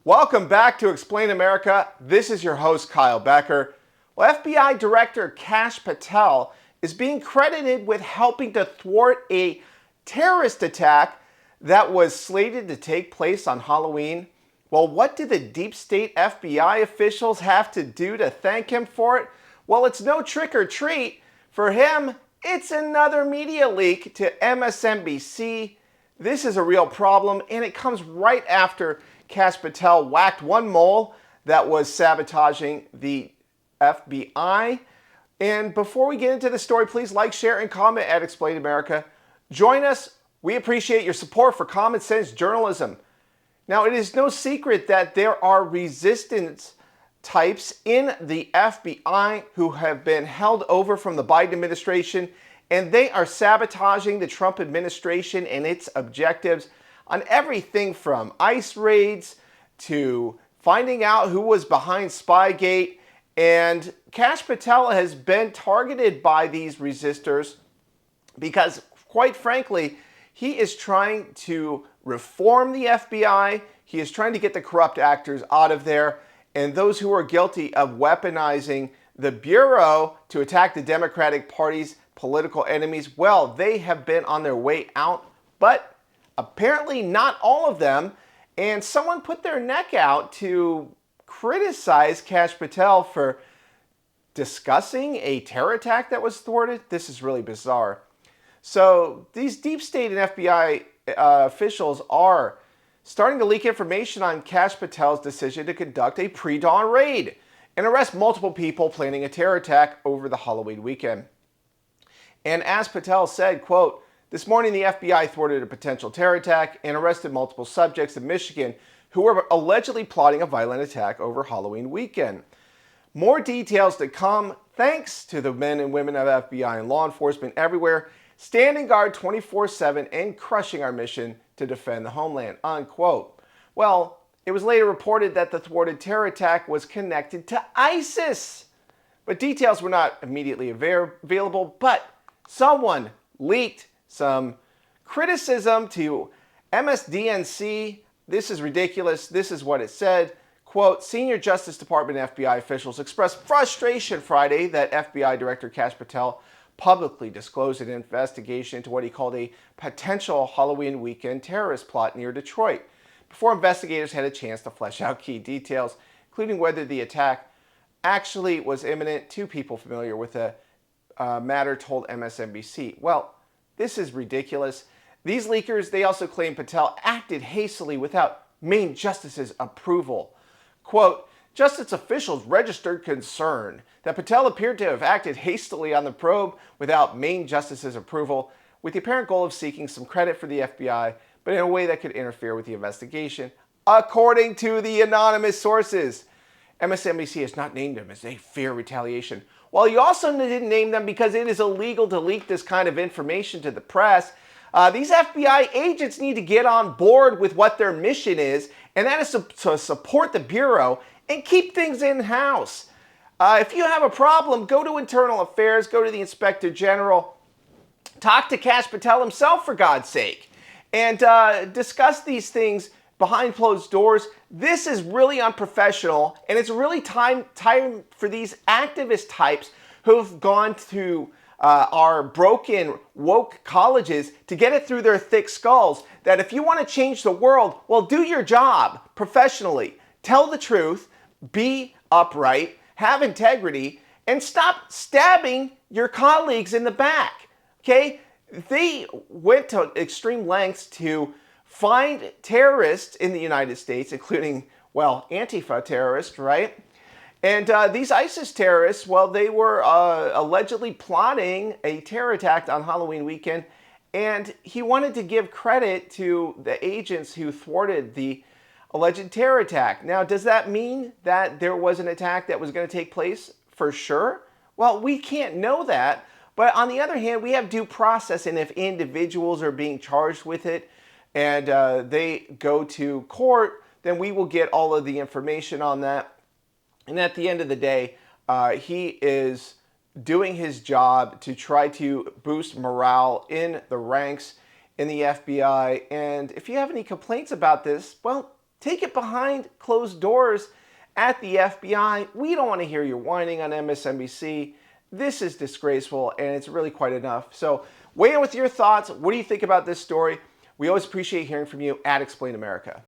Welcome back to Explain America. This is your host, Kyle Becker. Well, FBI Director Kash Patel is being credited with helping to thwart a terrorist attack that was slated to take place on Halloween. Well, what did the deep state FBI officials have to do to thank him for it? Well, it's no trick or treat. For him, it's another media leak to MSNBC. This is a real problem, and it comes right after Kash Patel whacked one mole that was sabotaging the FBI. And before we get into the story, please like, share, and comment at Explain America. Join us. We appreciate your support for common sense journalism. Now, it is no secret that there are resistance types in the FBI who have been held over from the Biden administration, and they are sabotaging the Trump administration and its objectives on everything from ICE raids to finding out who was behind Spygate. And Kash Patel has been targeted by these resistors because, quite frankly, he is trying to reform the FBI. He is trying to get the corrupt actors out of there. And those who are guilty of weaponizing the Bureau to attack the Democratic Party's political enemies, well, they have been on their way out. But apparently not all of them, and someone put their neck out to criticize Kash Patel for discussing a terror attack that was thwarted. This is really bizarre. So these deep state and FBI officials are starting to leak information on Kash Patel's decision to conduct a pre-dawn raid and arrest multiple people planning a terror attack over the Halloween weekend. And as Patel said, quote, "This morning, the FBI thwarted a potential terror attack and arrested multiple subjects in Michigan who were allegedly plotting a violent attack over Halloween weekend. More details to come thanks to the men and women of FBI and law enforcement everywhere, standing guard 24/7 and crushing our mission to defend the homeland," unquote. Well, it was later reported that the thwarted terror attack was connected to ISIS, but details were not immediately available, but someone leaked some criticism to MSDNC. This is ridiculous. This is what it said. Quote, "Senior Justice Department FBI officials expressed frustration Friday that FBI Director Kash Patel publicly disclosed an investigation into what he called a potential Halloween weekend terrorist plot near Detroit, before investigators had a chance to flesh out key details, including whether the attack actually was imminent. Two people familiar with the matter told MSNBC. Well, this is ridiculous. These leakers, they also claim Patel acted hastily without Maine Justice's approval. Quote, "Justice officials registered concern that Patel appeared to have acted hastily on the probe without Maine Justice's approval, with the apparent goal of seeking some credit for the FBI, but in a way that could interfere with the investigation," according to the anonymous sources. MSNBC has not named him as they fear retaliation. Well, you also didn't name them because it is illegal to leak this kind of information to the press. These FBI agents need to get on board with what their mission is, and that is to support the Bureau and keep things in-house. If you have a problem, go to Internal Affairs, go to the Inspector General, talk to Kash Patel himself, for God's sake, and discuss these things behind closed doors. This is really unprofessional, and it's really time for these activist types who've gone to our broken woke colleges to get it through their thick skulls that if you want to change the world, well, do your job professionally. Tell the truth, be upright, have integrity, and stop stabbing your colleagues in the back, okay? They went to extreme lengths to find terrorists in the United States, including, well, Antifa terrorists, right? And these ISIS terrorists, well, they were allegedly plotting a terror attack on Halloween weekend, and he wanted to give credit to the agents who thwarted the alleged terror attack. Now, does that mean that there was an attack that was going to take place for sure? Well, we can't know that, but on the other hand, we have due process, and if individuals are being charged with it, and they go to court, then we will get all of the information on that. And at the end of the day, he is doing his job to try to boost morale in the ranks in the FBI. And if you have any complaints about this, well, Take it behind closed doors at the FBI. We don't want to hear your whining on MSNBC. This is disgraceful, and it's really quite enough. So weigh in with your thoughts. What do you think about this story? We always appreciate hearing from you at Explain America.